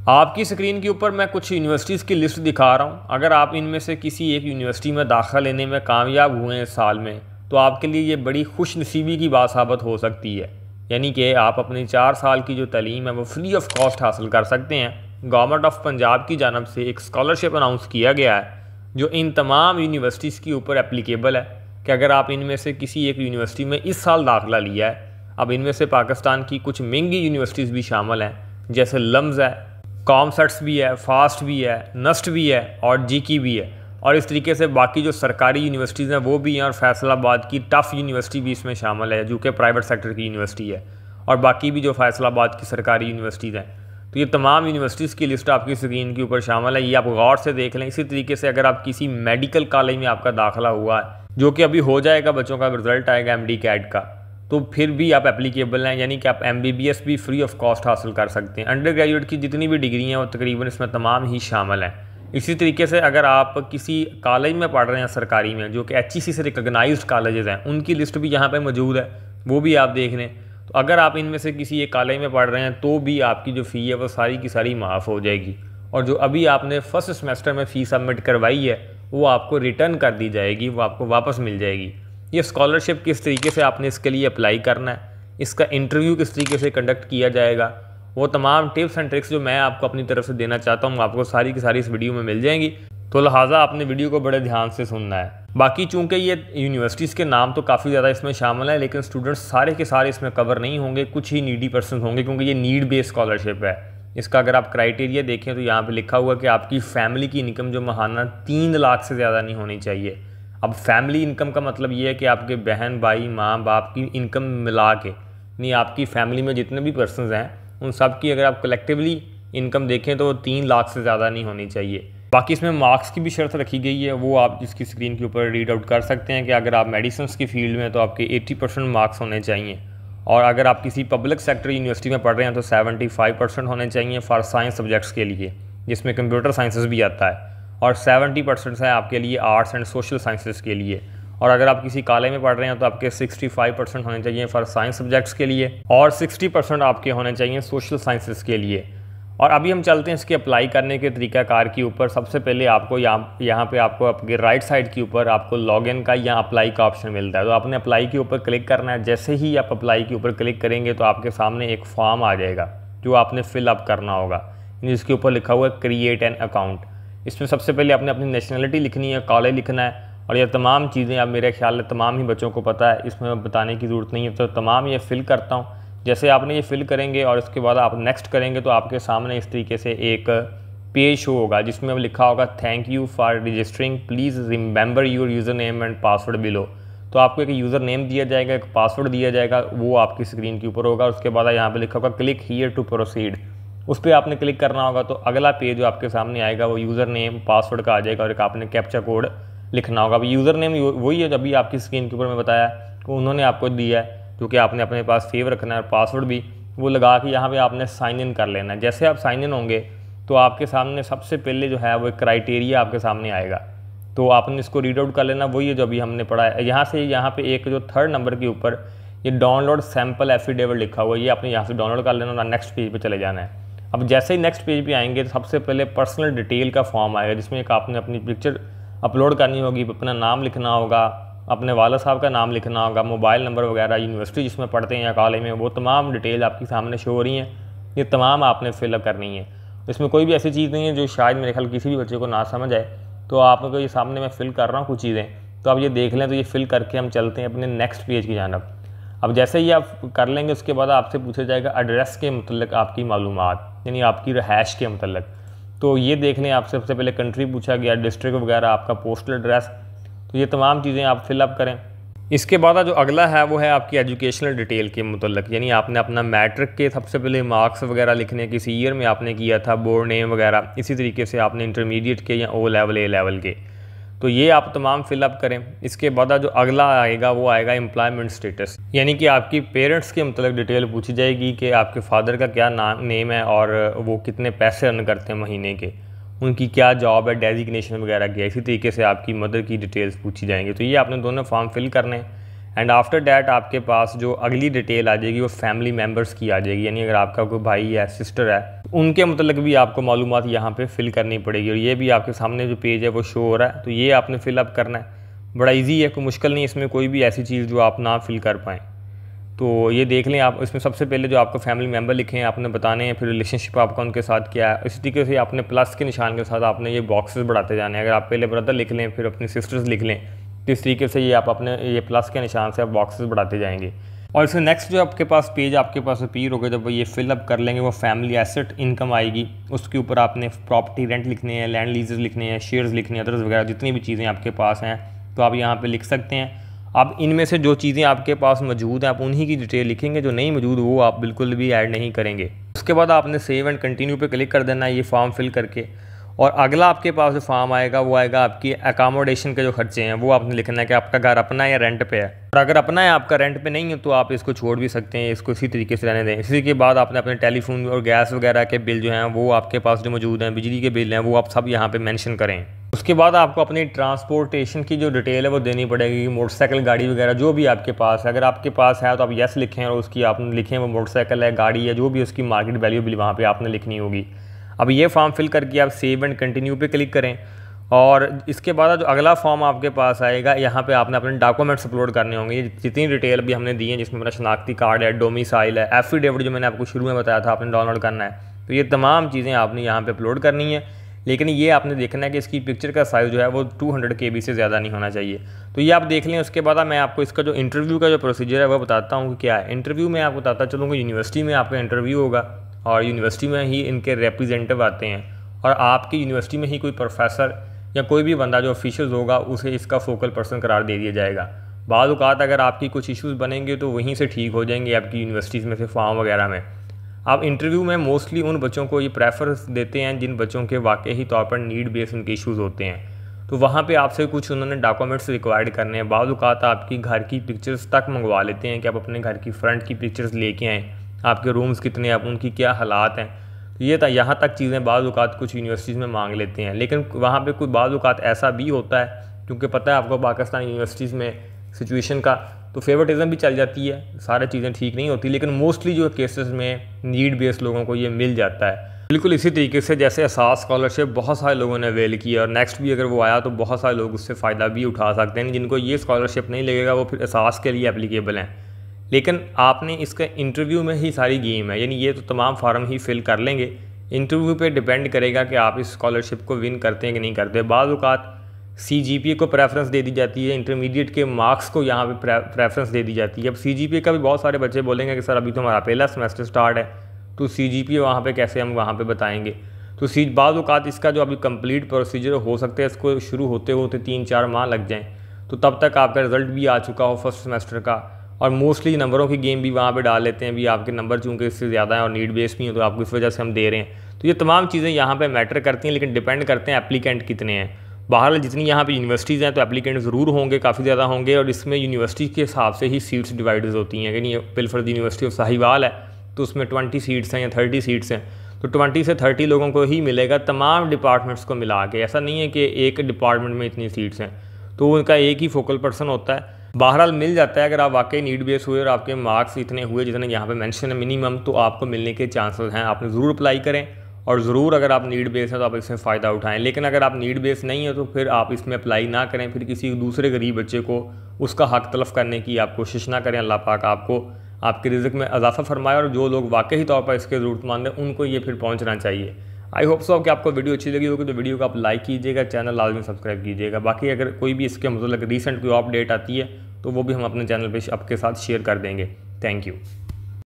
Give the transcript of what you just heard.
आपकी स्क्रीन के ऊपर मैं कुछ यूनिवर्सिटीज़ की लिस्ट दिखा रहा हूँ। अगर आप इनमें से किसी एक यूनिवर्सिटी में दाखिला लेने में कामयाब हुए हैं साल में, तो आपके लिए ये बड़ी खुशनसीबी की बात साबित हो सकती है। यानी कि आप अपनी 4 साल की जो तालीम है वो फ्री ऑफ कॉस्ट हासिल कर सकते हैं। गवर्नमेंट ऑफ पंजाब की जानब से एक स्कॉलरशिप अनाउंस किया गया है जो इन तमाम यूनिवर्सिटीज़ के ऊपर एप्लीकेबल है कि अगर आप इनमें से किसी एक यूनिवर्सिटी में इस साल दाखिला लिया है। अब इनमें से पाकिस्तान की कुछ महंगी यूनिवर्सिटीज़ भी शामिल हैं, जैसे लम्स है, कॉमसर्ट्स भी है, फास्ट भी है, नस्ट भी है और जीकी भी है। और इस तरीके से बाकी जो सरकारी यूनिवर्सिटीज़ हैं वो भी हैं, और फैसलाबाद की टफ़ यूनिवर्सिटी भी इसमें शामिल है जो कि प्राइवेट सेक्टर की यूनिवर्सिटी है, और बाकी भी जो फैसलाबाद की सरकारी यूनिवर्सिटीज़ हैं। तो ये तमाम यूनिवर्सिटीज़ की लिस्ट आपकी स्क्रीन के ऊपर शामिल है, ये आप गौर से देख लें। इसी तरीके से अगर आप किसी मेडिकल कॉलेज में आपका दाखिला हुआ है, जो कि अभी हो जाएगा, बच्चों का रिजल्ट आएगा MD कैट का, तो फिर भी आप एप्लीकेबल हैं, यानी कि आप MBBS भी फ्री ऑफ कॉस्ट हासिल कर सकते हैं। अंडर ग्रेजुएट की जितनी भी डिग्री हैं वो तकरीबन इसमें तमाम ही शामिल हैं। इसी तरीके से अगर आप किसी कॉलेज में पढ़ रहे हैं सरकारी में, जो कि HEC से रिकगनाइज्ड कॉलेजेस हैं, उनकी लिस्ट भी यहाँ पे मौजूद है, वो भी आप देख लें। तो अगर आप इनमें से किसी एक कॉलेज में पढ़ रहे हैं तो भी आपकी जो फ़ी है वो सारी की सारी माफ़ हो जाएगी, और जो अभी आपने फर्स्ट सेमेस्टर में फ़ी सबमिट करवाई है वो आपको रिटर्न कर दी जाएगी, वो आपको वापस मिल जाएगी। ये स्कॉलरशिप किस तरीके से आपने इसके लिए अप्लाई करना है, इसका इंटरव्यू किस तरीके से कंडक्ट किया जाएगा, वो तमाम टिप्स एंड ट्रिक्स जो मैं आपको अपनी तरफ से देना चाहता हूँ आपको सारी की सारी इस वीडियो में मिल जाएंगी। तो लिहाजा आपने वीडियो को बड़े ध्यान से सुनना है। बाकी चूंकि ये यूनिवर्सिटीज़ के नाम तो काफ़ी ज़्यादा इसमें शामिल है, लेकिन स्टूडेंट्स सारे के सारे इसमें कवर नहीं होंगे, कुछ ही नीडी पर्सन होंगे, क्योंकि ये नीड बेस्ड स्कॉलरशिप है। इसका अगर आप क्राइटेरिया देखें तो यहाँ पर लिखा हुआ कि आपकी फ़ैमिली की इनकम जो माहाना 3 लाख से ज़्यादा नहीं होनी चाहिए। अब फैमिली इनकम का मतलब ये है कि आपके बहन भाई माँ बाप की इनकम मिला के, नहीं आपकी फैमिली में जितने भी पर्सनस हैं उन सब की अगर आप कलेक्टिवली इनकम देखें तो वो 3 लाख से ज़्यादा नहीं होनी चाहिए। बाकी इसमें मार्क्स की भी शर्त रखी गई है, वो आप इसकी स्क्रीन के ऊपर रीड आउट कर सकते हैं कि अगर आप मेडिसिन की फील्ड में तो आपके 80% मार्क्स होने चाहिए, और अगर आप किसी पब्लिक सेक्टर यूनिवर्सिटी में पढ़ रहे हैं तो 75% होने चाहिए फॉर साइंस सब्जेक्ट्स के लिए, जिसमें कंप्यूटर साइंसेस भी आता है, और 70% है आपके लिए आर्ट्स एंड सोशल साइंसेस के लिए। और अगर आप किसी कॉलेज में पढ़ रहे हैं तो आपके 65% होने चाहिए फॉर साइंस सब्जेक्ट्स के लिए, और 60% आपके होने चाहिए सोशल साइंसेस के लिए। और अभी हम चलते हैं इसके अप्लाई करने के तरीक़ाकार के ऊपर। सबसे पहले आपको यहाँ पे आपको आपके राइट साइड के ऊपर आपको लॉगिन का या अप्लाई का ऑप्शन मिलता है, तो आपने अप्लाई के ऊपर क्लिक करना है। जैसे ही आप अप्लाई के ऊपर क्लिक करेंगे तो आपके सामने एक फॉर्म आ जाएगा जो आपने फिलअप करना होगा, जिसके ऊपर लिखा हुआ है क्रिएट एन अकाउंट। इसमें सबसे पहले आपने अपनी नेशनलिटी लिखनी है, कॉलेज लिखना है, और ये तमाम चीज़ें अब मेरे ख्याल में तमाम ही बच्चों को पता है, इसमें बताने की ज़रूरत नहीं है। तो तमाम ये फ़िल करता हूँ। जैसे आपने ये फ़िल करेंगे और इसके बाद आप नेक्स्ट करेंगे तो आपके सामने इस तरीके से एक पेज शो होगा जिसमें अब लिखा होगा thank you for registering, please remember your user name and password below. तो आपको एक यूज़र नेम दिया जाएगा, एक पासवर्ड दिया जाएगा, वो आपकी स्क्रीन के ऊपर होगा। उसके बाद यहाँ पर लिखा होगा क्लिक हियर टू प्रोसीड, उस पर आपने क्लिक करना होगा। तो अगला पेज जो आपके सामने आएगा वो यूज़र नेम पासवर्ड का आ जाएगा, और एक आपने कैप्चा कोड लिखना होगा। अब यूज़र नेम वही है जो अभी आपकी स्क्रीन के ऊपर मैं बताया कि उन्होंने आपको दिया है, जो कि आपने अपने पास सेव रखना है, और पासवर्ड भी वो लगा के यहाँ पे आपने साइन इन कर लेना है। जैसे आप साइन इन होंगे तो आपके सामने सबसे पहले जो है वो एक क्राइटेरिया आपके सामने आएगा, तो आपने इसको रीड आउट कर लेना। वही है जो अभी हमने पढ़ा है। यहाँ से यहाँ पे एक जो 3rd नंबर के ऊपर ये डाउनलोड सैम्पल एफिडेविट लिखा हुआ है, ये आपने यहाँ से डाउनलोड कर लेना और नेक्स्ट पेज पर चले जाना है। अब जैसे ही नेक्स्ट पेज पे आएंगे तो सबसे पहले पर्सनल डिटेल का फॉर्म आएगा, जिसमें एक आपने अपनी पिक्चर अपलोड करनी होगी, अपना नाम लिखना होगा, अपने वाला साहब का नाम लिखना होगा, मोबाइल नंबर वगैरह, यूनिवर्सिटी जिसमें पढ़ते हैं या कॉलेज में, वो तमाम डिटेल आपके सामने शो हो रही हैं। ये तमाम आपने फिलअप करनी है। इसमें कोई भी ऐसी चीज़ नहीं है जो शायद मेरे ख्याल किसी भी बच्चे को ना समझ आए, तो आपको ये सामने मैं फ़िल कर रहा हूँ कुछ चीज़ें, तो आप ये देख लें। तो ये फ़िल करके हम चलते हैं अपने नेक्स्ट पेज की जानब। अब जैसे ही आप कर लेंगे उसके बाद आपसे पूछा जाएगा एड्रेस के मतलब आपकी मालूमात, यानी आपकी रहायश के मतलब। तो ये देख लें, आपसे सबसे पहले कंट्री पूछा गया, डिस्ट्रिक्ट वगैरह, आपका पोस्टल एड्रेस, तो ये तमाम चीज़ें आप फिलअप करें। इसके बाद जो अगला है वो है आपकी एजुकेशनल डिटेल के मतलब, यानी आपने अपना मैट्रिक के सबसे पहले मार्क्स वगैरह लिखने, किसी ईयर में आपने किया था, बोर्ड नेम वगैरह, इसी तरीके से आपने इंटरमीडिएट के या O लेवल A लेवल के, तो ये आप तमाम फिलअप करें। इसके बाद जो अगला आएगा वो आएगा एम्प्लॉयमेंट स्टेटस, यानी कि आपकी पेरेंट्स के मतलब डिटेल पूछी जाएगी कि आपके फादर का क्या नेम है और वो कितने पैसे अर्न करते हैं महीने के, उनकी क्या जॉब है, डेजिग्नेशन वगैरह क्या। इसी तरीके से आपकी मदर की डिटेल्स पूछी जाएंगी। तो ये आपने दोनों फॉर्म फिल करने हैं। एंड आफ्टर डैट आपके पास जो अगली डिटेल आ जाएगी वो फैमिली मेम्बर्स की आ जाएगी, यानी अगर आपका कोई भाई है, सिस्टर है, उनके मतलब भी आपको मालूमात यहाँ पे फिल करनी पड़ेगी। और ये भी आपके सामने जो पेज है वो शो हो रहा है, तो ये आपने फिलअप करना है। बड़ा इजी है, कोई मुश्किल नहीं, इसमें कोई भी ऐसी चीज़ जो आप ना फिल कर पाएँ। तो ये देख लें आप, इसमें सबसे पहले जो आपको फैमिली मेम्बर लिखे हैं आपने बताने हैं, फिर रिलेशनशिप आपका उनके साथ क्या है। इसी तरीके से आपने प्लस के निशान के साथ आपने ये बॉक्सेस बढ़ाते जाने हैं। अगर आप पहले ब्रदर लिख लें फिर अपनी सिस्टर्स लिख लें, तो इस तरीके से ये आप अपने ये प्लस के निशान से आप बॉक्सेस बढ़ाते जाएंगे। और इसमें नेक्स्ट जो आपके पास पेज आपके पास अपीयर होगा, जब वो ये फिलअप कर लेंगे वो फैमिली एसेट इनकम आएगी। उसके ऊपर आपने प्रॉपर्टी रेंट लिखने हैं, लैंड लीजेस लिखने हैं, शेयर्स लिखने हैं, अदर्स वगैरह जितनी भी चीज़ें आपके पास हैं तो आप यहाँ पे लिख सकते हैं। आप इनमें से जो चीज़ें आपके पास मौजूद हैं आप उन्हीं की डिटेल लिखेंगे, जो नहीं मौजूद वो आप बिल्कुल भी ऐड नहीं करेंगे। उसके बाद आपने सेव एंड कंटिन्यू पे क्लिक कर देना है ये फॉर्म फिल करके। और अगला आपके पास जो फॉर्म आएगा वो आएगा आपकी अकोमोडेशन के जो खर्चे हैं, वो आपने लिखना है कि आपका घर अपना है या रेंट पे है। और अगर अपना है आपका रेंट पे नहीं है तो आप इसको छोड़ भी सकते हैं, इसको इसी तरीके से रहने दें। इसी के बाद आपने अपने टेलीफोन और गैस वगैरह के बिल जो हैं वो आपके पास जो मौजूद हैं, बिजली के बिल हैं, वो आप सब यहाँ पे मेंशन करें। उसके बाद आपको अपनी ट्रांसपोर्टेशन की जो डिटेल है वो देनी पड़ेगी, मोटरसाइकिल गाड़ी वगैरह जो भी आपके पास है। अगर आपके पास है तो आप येस लिखें और उसकी आपने लिखें वो मोटरसाइकिल है, गाड़ी है, जो भी उसकी मार्केट वैल्यू भी वहाँ पे आपने लिखनी होगी। अब ये फॉर्म फिल करके आप सेव एंड कंटिन्यू पे क्लिक करें। और इसके बाद जो अगला फॉर्म आपके पास आएगा, यहाँ पे आपने अपने डॉक्यूमेंट्स अपलोड करने होंगे। ये जितनी डिटेल भी हमने दी है, जिसमें मेरा शनाख्ती कार्ड है, डोमिसाइल है, एफिडेविट जो मैंने आपको शुरू में बताया था आपने डाउनलोड करना है, तो ये तमाम चीज़ें आपने यहाँ पे अपलोड करनी है। लेकिन ये आपने देखना है कि इसकी पिक्चर का साइज़ जो है वो 200 KB से ज़्यादा नहीं होना चाहिए। तो ये आप देख लें। उसके बाद मैं आपको इसका जो इंटरव्यू का जो प्रोसीजर है वो बताता हूँ कि क्या है। इंटरव्यू में आपको बताता चलूँगा, यूनिवर्सिटी में आपका इंटरव्यू होगा और यूनिवर्सिटी में ही इनके रिप्रेजेंटेटिव आते हैं और आपकी यूनिवर्सिटी में ही कोई प्रोफेसर या कोई भी बंदा जो ऑफिशियल होगा उसे इसका फोकल पर्सन करार दे दिया जाएगा। बाद औक़ात अगर आपकी कुछ इश्यूज़ बनेंगे तो वहीं से ठीक हो जाएंगे आपकी यूनिवर्सिटीज़ में से, फॉर्म वगैरह में। आप इंटरव्यू में मोस्टली उन बच्चों को ये प्रेफरेंस देते हैं जिन बच्चों के वाकई तौर पर नीड बेस्ड उनके इश्यूज़ होते हैं। तो वहाँ पे आपसे कुछ उन्होंने डॉक्यूमेंट्स रिक्वायर्ड करने हैं। बाद औक़ात आपकी घर की पिक्चर्स तक मंगवा लेते हैं कि आप अपने घर की फ्रंट की पिक्चर्स लेके आएँ, आपके रूम्स कितने हैं, उनकी क्या हालात हैं। तो ये यहाँ तक चीज़ें बाद औक़ात कुछ यूनिवर्सिटीज़ में मांग लेते हैं। लेकिन वहाँ पर कोई बाद औक़ात ऐसा भी होता है, क्योंकि पता है आपको पाकिस्तान यूनिवर्सिटीज़ में सिचुएशन का, तो फेवरेटिज़म भी चल जाती है, सारी चीज़ें ठीक नहीं होती। लेकिन मोस्टली जो केसेस में नीड बेस्ड लोगों को ये मिल जाता है। बिल्कुल इसी तरीके से जैसे एहसास स्कॉलरशिप बहुत सारे लोगों ने अवेल किया और नेक्स्ट भी अगर वो आया तो बहुत सारे लोग उससे फ़ायदा भी उठा सकते हैं। जिनको ये स्कॉलरशिप नहीं लगेगा वो फिर एहसास के लिए एप्लीकेबल हैं। लेकिन आपने इसका इंटरव्यू में ही सारी गेम है, यानी ये तो तमाम फार्म ही फिल कर लेंगे। इंटरव्यू पे डिपेंड करेगा कि आप इस स्कॉलरशिप को विन करते हैं कि नहीं करते। बाद औक़ात CGPA को प्रेफरेंस दे दी जाती है, इंटरमीडिएट के मार्क्स को यहाँ पे प्रेफरेंस दे दी जाती है। अब CGPA का भी बहुत सारे बच्चे बोलेंगे कि सर अभी तो हमारा पहला सेमेस्टर स्टार्ट है, तो CGPA वहाँ पे कैसे हम वहाँ पे बताएंगे। तो बाद औक़ात इसका जो अभी कंप्लीट प्रोसीजर हो सकता है इसको शुरू होते होते 3-4 माह लग जाएँ, तो तब तक आपका रिज़ल्ट भी आ चुका हो फर्स्ट सेमेस्टर का। और मोस्टली नंबरों की गेम भी वहाँ पे डाल लेते हैं, भी आपके नंबर चूँकि इससे ज़्यादा है और नीड बेस भी है तो आपको इस वजह से हम दे रहे हैं। तो ये तमाम चीज़ें यहाँ पे मैटर करती हैं, लेकिन डिपेंड करते हैं एप्लीकेंट कितने हैं। बहरहाल जितनी यहाँ पे यूनिवर्सिटीज़ हैं तो एप्लीकेंट ज़रूर होंगे, काफ़ी ज़्यादा होंगे। और इसमें यूनिवर्सिटी के हिसाब से ही सीट्स डिवाइड होती हैं। यानी पिलफर्द यूनिवर्सिटी ऑफ साहिवाल है तो उसमें 20 सीट्स हैं या 30 सीट्स हैं, तो 20 से 30 लोगों को ही मिलेगा तमाम डिपार्टमेंट्स को मिला के। ऐसा नहीं है कि एक डिपार्टमेंट में इतनी सीट्स हैं, तो उनका एक ही फोकल पर्सन होता है। बहरहाल मिल जाता है अगर आप वाकई नीड बेस हुए और आपके मार्क्स इतने हुए जितने यहाँ पे मेंशन है मिनिमम, तो आपको मिलने के चांसेस हैं। आपने ज़रूर अप्लाई करें और ज़रूर अगर आप नीड बेस हैं तो आप इसमें फ़ायदा उठाएं। लेकिन अगर आप नीड बेस नहीं हो तो फिर आप इसमें अप्लाई ना करें, फिर किसी दूसरे गरीब बच्चे को उसका हक तलफ़ करने की आप कोशिश ना करें। अल्लाह पाक आपको आपके रिज़्क़ में इजाफ़ा फरमाए और जो लोग वाकई तौर पर इसके ज़रूरतमंद हैं उनको ये फिर पहुँचना चाहिए। आई होप सो कि आपको वीडियो अच्छी लगी होगी तो वीडियो को आप लाइक कीजिएगा, चैनल लाजमी सब्सक्राइब कीजिएगा। बाकी अगर कोई भी इसके मतलब रीसेंट कोई अपडेट आती है तो वो भी हम अपने चैनल पे आपके साथ शेयर कर देंगे। Thank you.